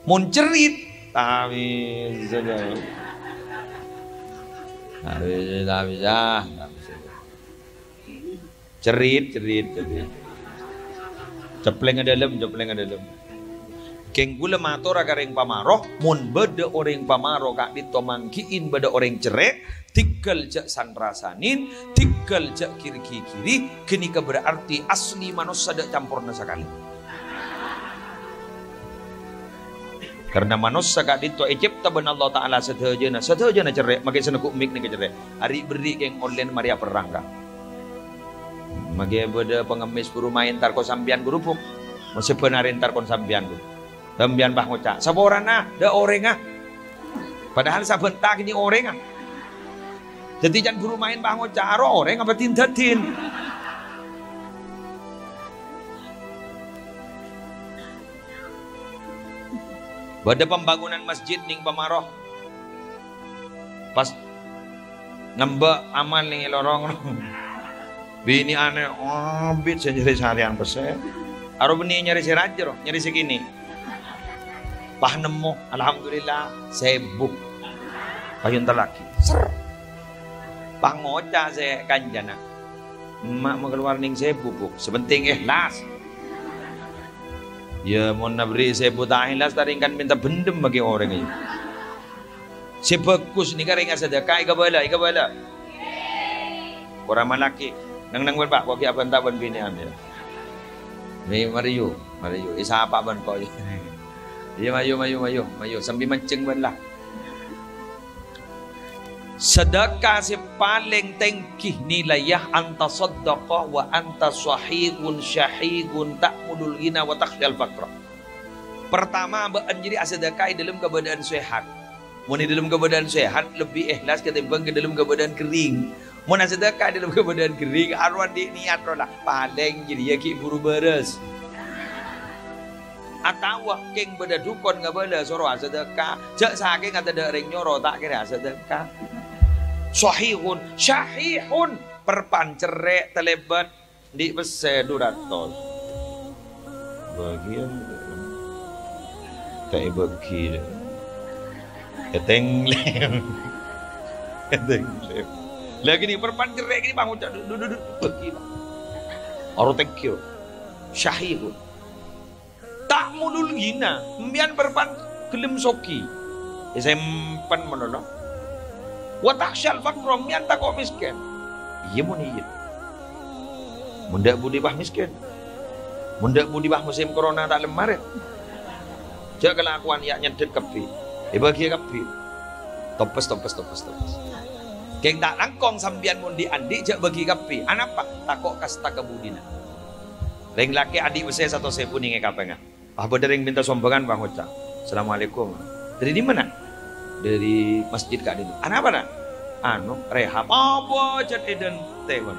[SPEAKER 1] Mun cerit, tamis saja. Tamis. Cerit. Cepleng ke dalam. Keng gula mator agareng pamaroh, mun beda orang pamaroh kak ditomangkiin beda orang cerek, tinggal jak sanrasanin, tinggal jak kiri, kenika berarti asli manusia dak campurna sekali. Karena manusia kak dito ecipta ben Allah Taala sedejana cerek, makai senekuk mik nih cerek. Hari beri keng online Maria perangka. Makai beda pengemis guru main tar ko sambian guru puk, masih benarin tar kon sambian guru. Sambian bah ngocak, saborana, da orengah. Padahal sabentak ini orengah. Jadi jangan guru main bah ngocak, aro orang apa tindatin. Pada pembangunan masjid ning pamaroh. Pas nambah amal ning lorong. Bini aneh, bit saya nyari seharian pesen. Aro beni nyari serajer, nyari segini. Pah nemu, alhamdulillah, sebuh. Payun terlaki. Ser. Pah ngoca saya kanjana. Mak mau keluar ning sebuh, bu. Sepenting ikhlas. Ya mau nabri sebuh tak ikhlas, taringkan minta bendem bagi orang ini. Sebagus ni karingan sedekah, ika bala. Orang malaki, nang pak, kau kiapan taban binian ya. Ni Mario, isa apa ban kau? Ya mayu, sambil mancing ban lah. Sedekah si paling tengkih nilayah anta saddaqah wa anta sahihun syahihun ta'mudul ghina wa takhsyal faqra. Pertama jadi sedekah dalam keadaan sehat. Mun dalam keadaan sehat lebih ikhlas ketimbang dalam keadaan kering. Mun sedekah dalam keadaan kering arwan di niat lah paling jadi ya ki buru beres. Atau keng beda dukun nggak bela soro sedekah, jak saking kata dereng nyoro tak kira sedekah. Sahihun, syahihun, perpancerek telebat di bese duratos. Bagian tak bagi, ketenglem. Lagi ni perpancerek ni bangun duduk bagi. Orang tekio, syahihun. Tak mulul gina, mian berpan kelim soki, sempan menolong. Watak syal fakrom mian tak kok miskin. Iya mun iya. Mundak budi bah miskin. Mundak budi bah musim corona tak lemaret. Jaga kelakuan ya nyedet kepi. Bagi kepi. Topes. Keng tak langkong sambian mundi andi jak bagi kepi. Anapa? Takok kasta kebudina. Reng laki adik usia satu sepu nih ngekapengah. Bedering minta sombongan Bang Ucap. Assalamualaikum. Dari di mana? Dari masjid Kak Dini. Apa nak? Anu rehab. Apa jadi dan tewan.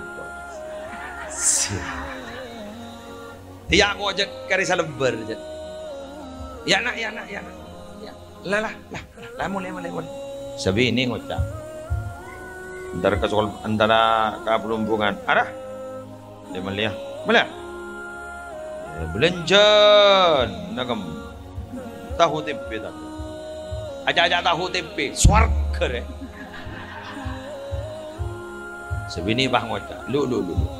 [SPEAKER 1] Ya aku aja karisa lebar. Ya nak. Lah. Lemon. Sabi ini ngucap. Antara kabelumpungan. Arah. Dia melihat. Belenjan nagam tahu tempe tak aja tahu tempe swarga Sebini bah ngoca. Lu.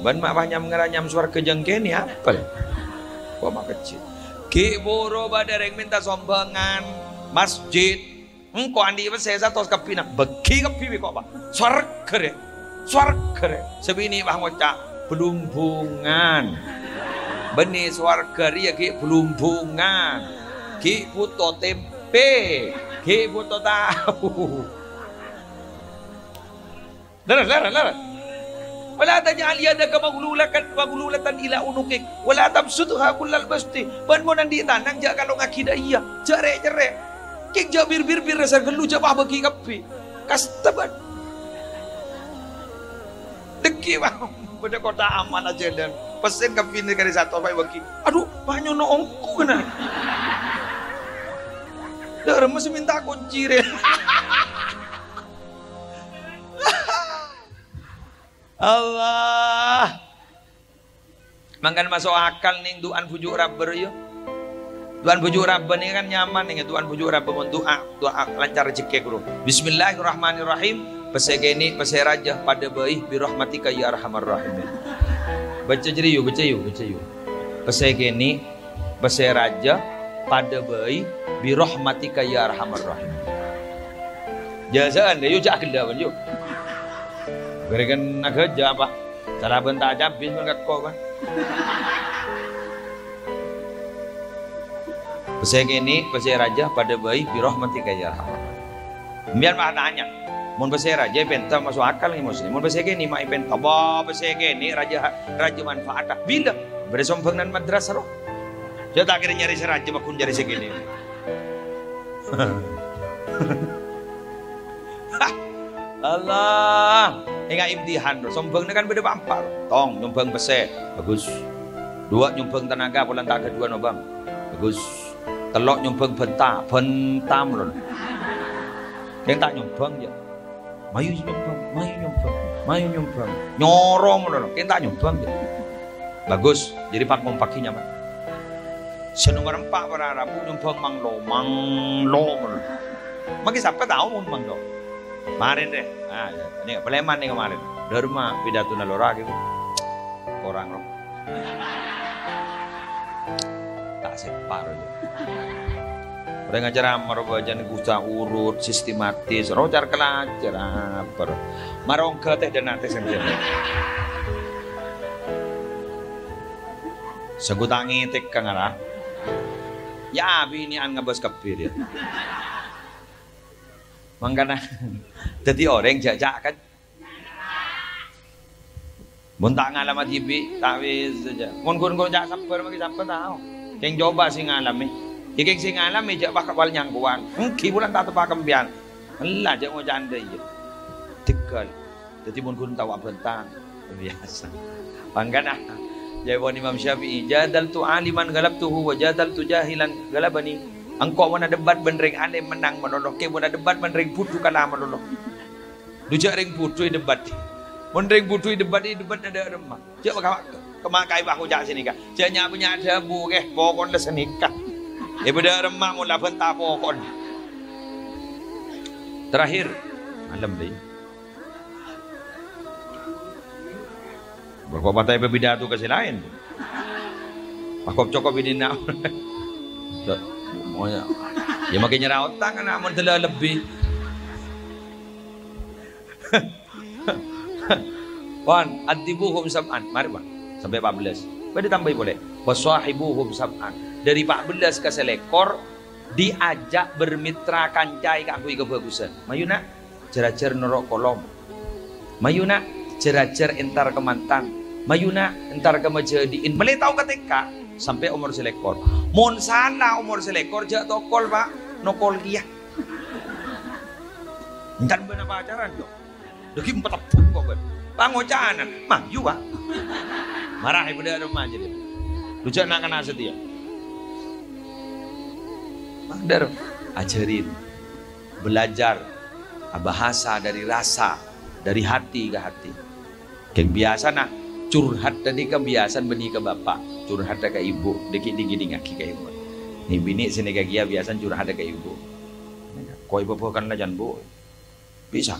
[SPEAKER 1] Ban mak bah nyam ngaranyam swarga jengkeni apa? Kok mak kecil. Ki boro badereng minta sombangan masjid. Engko andi saya satu kepi nak beki kepi kok bah. Swarga. Sebini bah ngoca. Belumbungan. Beni swarga ria ki belumbungan. Ki puto tempe. Ki puto tahu. Lara. Wala taj'al yadaka maghlulatan ila unukik wala tabsutha kullal basti. Ban mo nandi tanang ja kalau ngakidah iya. Jare. Kik ja bir rasa gelu ja bah bagi kapi. Kastaban. Deki bang. Pada kota aman aja dan pesen kapi ni kali satu baik bagi. Aduh, banyak no ongku kena. Dah masih minta kunci re. Allah. Mangkan masuk akal nih duaan pujuk Rabber yo. Duaan pujuk Rabber ni kan nyaman nih duaan pujuk Rabber mun doa lancar rezeki guru. Bismillahirrahmanirrahim. Pesegeni peseraja pada baih bi rahmatika ya arhamar rahimin. Baca yuk. Pesegeni peseraja pada baih bi rahmatika ya arhamar rahimin. Jazaan deh yuk jak kedawan yuk. Berikan nak kerja apa? Cara bentak habis mengat kau kan? Pesek ini pesek raja pada bayi birahmatika ya rahman. Biar mak tanya, mun pesek raja penta masuk akal ni muslim. Mun pesek ini mak penta, bah pesek ini raja manfaat. Bila beresompeng dan madrasah roh. Dia tak kira nyari seraja makun nyari segini. Allah, ingat imtihan, sombong kan beda bampar. Tong nyumbang pesek, bagus. Dua nyumbang tenaga, pulang tak kedua nobang, bagus. Telok nyumbang bentam loh. Yang tak nyumbang je, mayu nyumbang, nyorong loh. Yang tak nyumbang je, bagus. Jadi pak pakinya pak. Senomor 4 para Rabu nyumbang manglo. Maki siapa tahu mun manglo. Kemarin deh, ini Peleman nih kemarin. Dharma pidato nalora gitu. Orang loh. Tak separuh aja. Udah ngajar marwajan gusta urut sistematis, rocar kelajar apa. Marongga teh dan nanti sendiri. Segutangi tek kangara. Ya bini an ngabas kapir ya. Mangkana jadi orang jajak kan mun tak ngalamat TV tak wis saja mun kun jak samper magi samper tahu keng coba sing ngalami iki sing ngalami jak bakal nyangkuan engki bulan tak tepa kembian lah jak mau janda iya tegal jadi mun kun tahu bentang biasa mangkana jawab Imam Syafi'i jadaltu aliman galabtuhu wa jadaltu jahilan galabani. Engkau mana debat benring aneh menang menolok ke mana debat benring putu kalah menolok. Dujak ring putu debat. Benring putu debat ada remah. Cak kemakai bahu jak sini kah. Caknya punya ada bu ke pokon dah senikah. Pada remah mula bentah pokon. Terakhir malam deh. Berkopatai berpidato ke lain. Pakop cokop ini nak. Oh ya, dia makin nyerah otak kan, aman telah lebih. Wan, adibuhum sab'an, mari bang, sampai 14. Boleh tambahin boleh. Waswahibuhum sab'an, dari 14 ke selekor diajak bermitra kancai kakui kebagusan. Mayuna jerajer norok kolom. Mayuna jerajer entar kemantan. Mayuna entar kemajadiin. Boleh tahu ketika sampai umur selekor. Mon sana umur selekor jak tokol pak nokol dia. Entar benar pacaran dok. Deki 4 tahun kok kan. Pangocanan maju pak. Marah ibu dia rumah jadi. Lujak nak kena setia. Mandar ajarin belajar bahasa dari rasa dari hati ke hati. Kayak biasa nak curhat tadi kebiasaan benih ke bapak, curhat ke ibu, dikit-dikit ngaki ke ibu. Nih bini sini ke dia biasa curhat ke ibu. Kau ibu bukan lah jangan bu, bisa,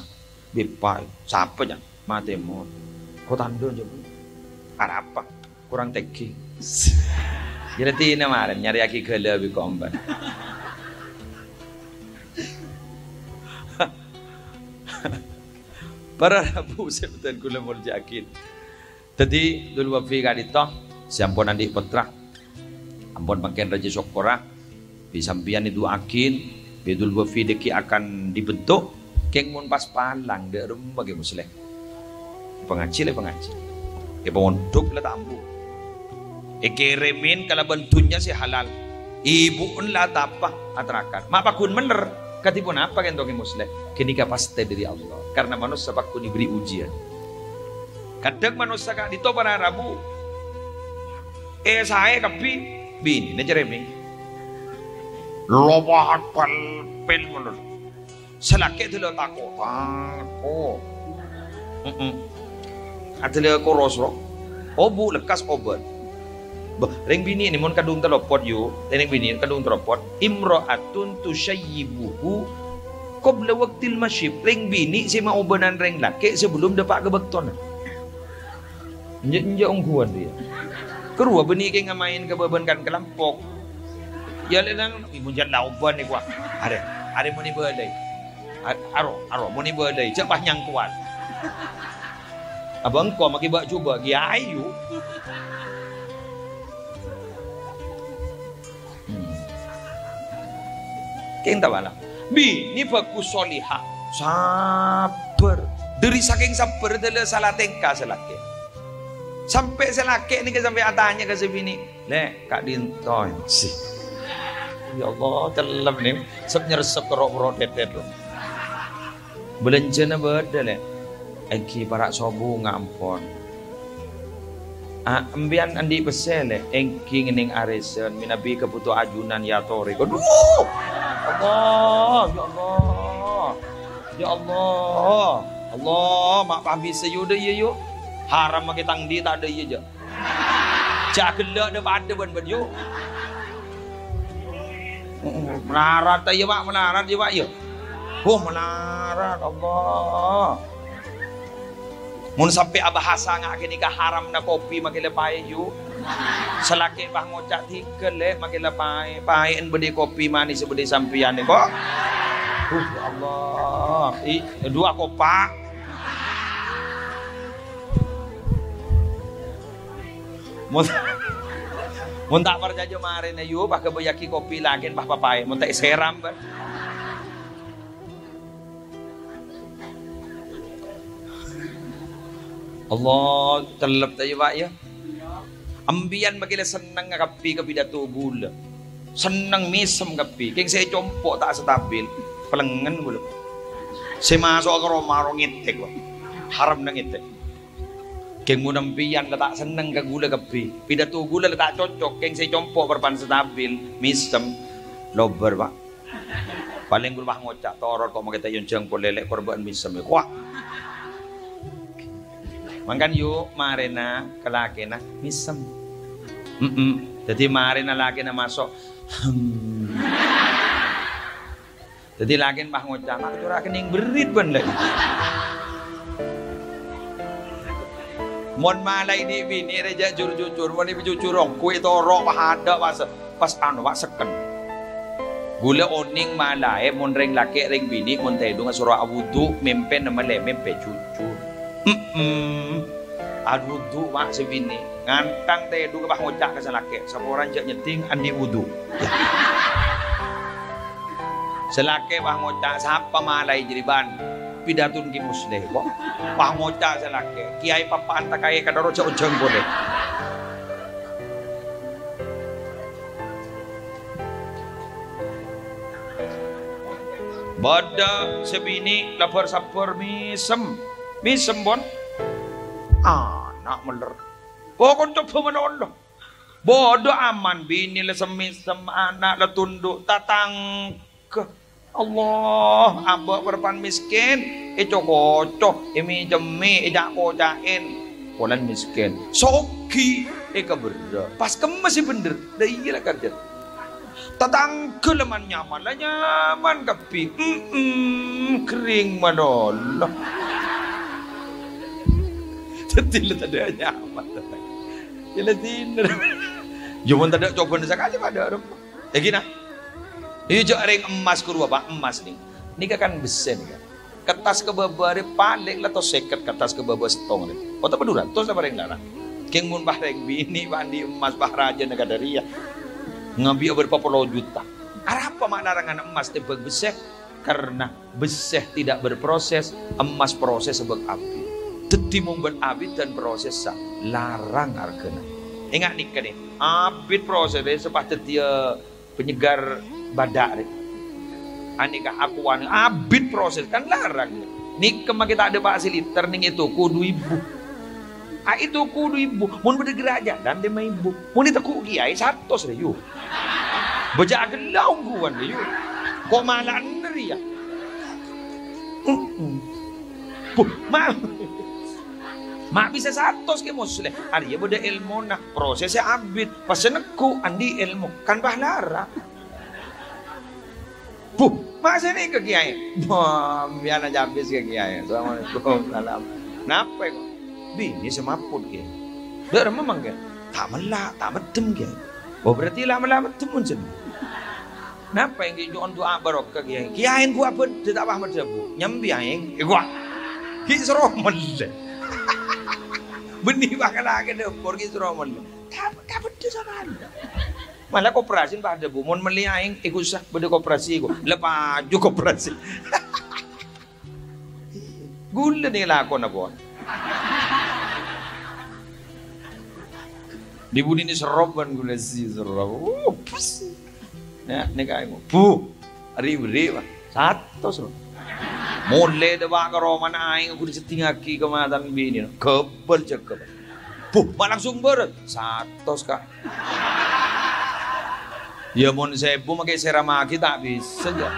[SPEAKER 1] bipai, siapa jangan. Matemo. Kau tanda aja bu. Ada apa? Kurang teki. Jadi ini kemarin nyari aki gala lebih komban. Para rabu sebutan kula muljakin. Tadi dulu wafi kadito, siampun adik putra, ampun makin raja sokora, bisampian itu akin, bidul wafi deki akan dibentuk, keng mun pas palang de rum bagi muslim. Pengaji. Pondok lah tambu. Kiremin kalau bentuknya sih halal. Ibu lah apa atrakan. Mak pakun bener. Katipun apa kan toki muslim? Kini pasti dari Allah. Karena manusia pakun diberi ujian. Kadang manusia kak dito para rabu. Saya kapi bini nejeremi. Lobat palpel menurut. Selake tu lo takut. Atau korosro. Obu lekas obat. Ring bini ni mon kadung teropot yu, ring bini kadung teropot. Imro'atun tusyayyibuhu qabla waqtil masyib. Ring bini si maubanan ring laki sebelum dapat kebekton. Nje ongguan dia. Kerua beni ke ngamain ke beban kan kelampok. Ya lenang ibu jan lauban ni kuah. Are muni bedai. Aro muni bedai cepah nyang kuat. Abang kau maki bak cuba ayu. Keng tawalah. Bi ni bagus solihah. Sabar. Dari saking sabar adalah salah tengka selake. Sampai selake ni ke sampai atanya ke sebini. Le kak dintoy sih. Ya Allah telam ni. Sep nyeresep kerok dedet lo. Belenjana beda le. Eki parak sobu ngampon. Ambian andi pesele engki ngening arisen minabi kebutuh ajunan ya tori. Aduh. Allah, ya Allah. Ya Allah. Allah, mak pahami sayuda ye yo. Haram make tangdi tak ada ye je. Jak gelak dah pada ban yo. Melarat ya pak, melarat ya pak ya. Oh melarat Allah. Mun sampai abahasa ngak kini ka haram na kopi makin lepai yu. Selaki bah ngocak tiga le makin lepai. Pain bedi kopi manis bedi sampian ni kok. Ya Allah. Dua kopak. Mun tak percaya marin yu bah kebayaki kopi lagi bah papai. Mun tak seram ber. Allah telep tayo pak ya. Ambian magila senang kapi pidato gula. Senang misem kapi. Keng saya compok tak stabil. Pelengan gula. Saya masuk ke rumah orang ngitek. Haram nang ngitek. Keng munampian tak senang ke gula kapi. Pidato gula tak cocok. Keng saya compok berpan stabil. Misem. Lober pak. Paling gula ngocak toror kok makita yung jeng polelek korban misem. Wah. Mangkan yuk marina kelaki na misem. Jadi marina laki na masuk. Jadi laki mah ngocak mak curah kening berit ban lagi. Mon malai di bini reja jujur mon ibu jujurong kue torok ada pas anu pak seken. Gula oning malai mon ring laki ring bini mon tedung surah awudu mempen nama le mempe jujur. Aduh wudu mak sebini ngantang teh du kebah ngocak ke selake saporan jak nyeting andi wudu selake bah ngocak siapa malai jeriban pidatun ki musle kok bah ngocak selake kiai papaan tak kaya kadaro cak ujeng boleh bada sebini lapar sapor misem bon anak meler pokok coba menolong bodoh aman bini le semisem anak le tunduk tatang ke Allah abak berpan miskin cokocoh imi jemi ijak kocain polan miskin soki keberda pas masih bener dah iya lah kerja tatang ke leman nyaman lah nyaman kapi kering menolong Jadi tak ada nyaman. Jadi tinder. Jangan tak ada coba sekali pada orang. Ya gini. Ini juga ring emas kuru apa? Emas nih. Ini kan besen kan. Kertas kebabare paling lah tos seket kertas kebaba setong nih. Oh tak peduli. Tos apa ring larang. Keng mun bah ring bini bandi emas bah raja negara ria. Ngambil berapa puluh juta. Apa makna larangan emas tebak beseh? Karena beseh tidak berproses, emas proses sebab api. Teti membuat abid dan proses larang hargana. Ingat nih kan nih. Abid proses deh seperti dia penyegar badak deh. Anika akuan abid proses kan larang. Nik kemah kita ada pak siliter ning itu kudu ibu. Itu kudu ibu. Mun bergerak aja dan dia main ibu. Mun itu ku kiai 100 deh yuk. Baca gelau guan deh yuk. Kok malah neri ya? Mak bisa 100 ke muslim. Ari ya beda ilmu nah prosesnya abid. Pas neku andi ilmu kan bah larang. Masa ini ke kiai? Biar aja habis ke kiai. Assalamualaikum. Salam. Kenapa kok? Bini semaput kiai. Dah memang kiai. Tak melak, tak medem kiai. Oh berarti lama-lama medem muncul. Kenapa yang kiai on doa barokah kiai? Kiai gua apa? Tidak paham medem. Nyambi aing. Gua. Ki seromel. Benih bakal lagi dapur ki seromel. Tak betul sama anda. Malah koperasi pada bu, mon meli aing ikut sah pada koperasi ku, lepas ju koperasi. Gula nih lakon apa? Di budi ni seroban gula si serop. Ya, nih kayak bu, rib, 100 loh. Mulai dewak ke roman aing aku disetingaki kematan bini, kebel cekep. Bu, langsung berat, 100 kak. Ya mon sebu makai seramaki tak bisa aja.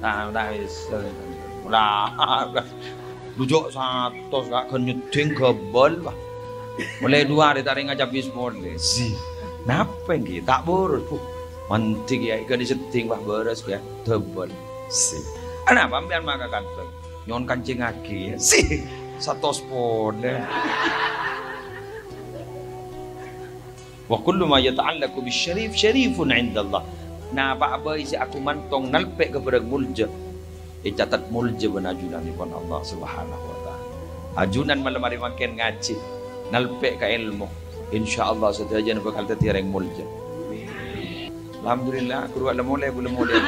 [SPEAKER 1] Tak bisa. Lah, duduk 100 kak kenyuting kebal bah. Mulai 2 hari tarik ngajak bis boleh. Si, napa yang tak boros bu. Mantik ya ikan diseting bah beres ya tebal. Si, kenapa ambil maka kantong nyon kancing aki ya. Si, 100 boleh. Wa kullu ma yata'allaqu bisyarif syarifun 'indallah. Nah apa isi aku mantong nalpek kepada mulja. Catat mulja benajunan di Allah Subhanahu wa taala. Ajunan malam hari makin ngaji. Nalpek ke ilmu. Insyaallah setiajan bakal tetireng mulja. Alhamdulillah kuru ada mulai belum mulai.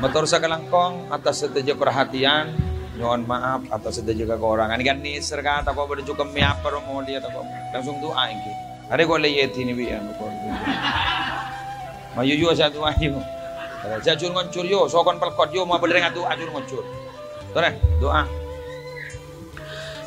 [SPEAKER 1] Motor sakalangkong atas setiap perhatian. Mohon maaf atas setiap kekurangan. Kan ni serkata kau berjuang kami apa mulia atau langsung doa ini. Ada kau lihat ini biar kau. Maju juga satu ayu. Jajur ngoncur yo, sokon pelkot yo mau berdengar doa ajur ngoncur. Tore doa.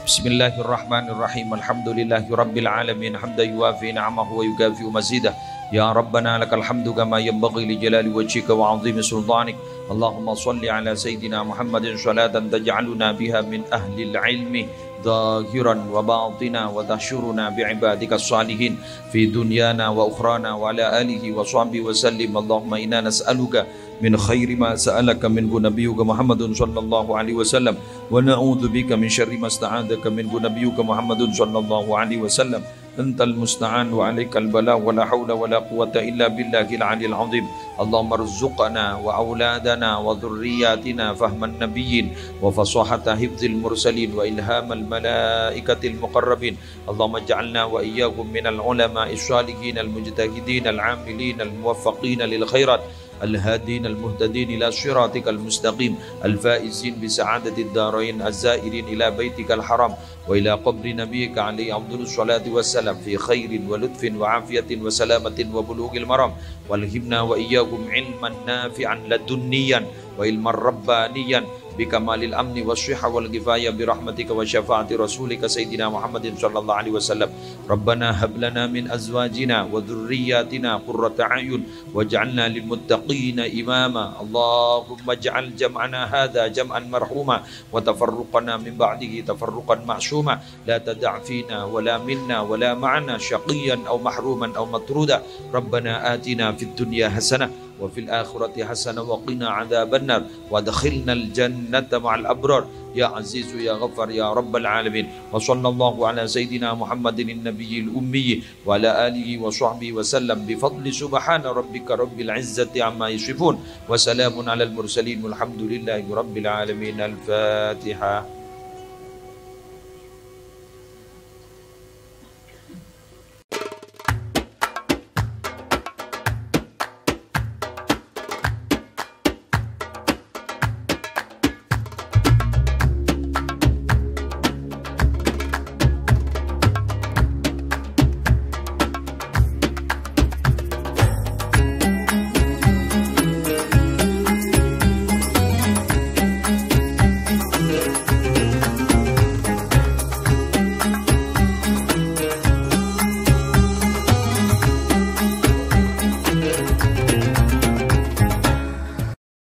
[SPEAKER 1] Bismillahirrahmanirrahim. Alhamdulillahirabbil alamin. Hamdan yuwafi ni'amahu wa yukafi mazidah. Ya Rabbana lakal hamdu kama yanbaghi li jalali wajhika wa 'azimi sultanik. Allahumma shalli ala sayyidina Muhammadin salatan taj'aluna biha min ahli al-'ilmi ظاهرا وباطنا وتحشرنا بعبادك الصالحين في دنيانا وأخرانا وعلى آله وصحبه وسلم. اللهم إنا نسألك من خير ما سألك منه نبيك محمد صلى الله عليه وسلم ونعوذ بك من شر ما استعاذك منه نبيك محمد صلى الله عليه وسلم. أنت المستعان وعليك البلاء ولا حول ولا قوة إلا بالله العلي العظيم. اللهم ارزقنا وأولادنا وذرياتنا فهم النبيين وفصاحة حفظ المرسلين وإلهام الملائكة المقربين. اللهم اجعلنا وإياكم من العلماء الصالحين المجتهدين العاملين الموفقين للخيرات الهادين المهتدين إلى صراطك المستقيم الفائزين بسعادة الدارين الزائرين إلى بيتك الحرام وإلى قبر نبيك عليه أفضل الصلاة والسلام في خير ولطف وعافية وسلامة وبلوغ المرام. والهمنا وإياكم علما نافعا لدنيا وعلما ربانيا بكمال الأمن والصحة والكفاية برحمتك وشفاعة رسولك سيدنا محمد صلى الله عليه وسلم. ربنا هب لنا من أزواجنا وذرياتنا قرة أعين واجعلنا للمتقين إماما. اللهم اجعل جمعنا هذا جمعا مرحوما وتفرقنا من بعده تفرقا معصوما. لا تدع فينا ولا منا ولا معنا شقيا أو محروما أو مطرودا. ربنا آتنا في الدنيا حسنة وفي الآخرة حسنة وقنا عذاب النار وادخلنا الجنة مع الأبرار يا عزيز يا غفر يا رب العالمين وصلى الله على سيدنا محمد النبي الأمي وعلى آله وصحبه وسلم بفضل سبحان ربك رب العزة عما يصفون وسلام على المرسلين والحمد لله رب العالمين. الفاتحة.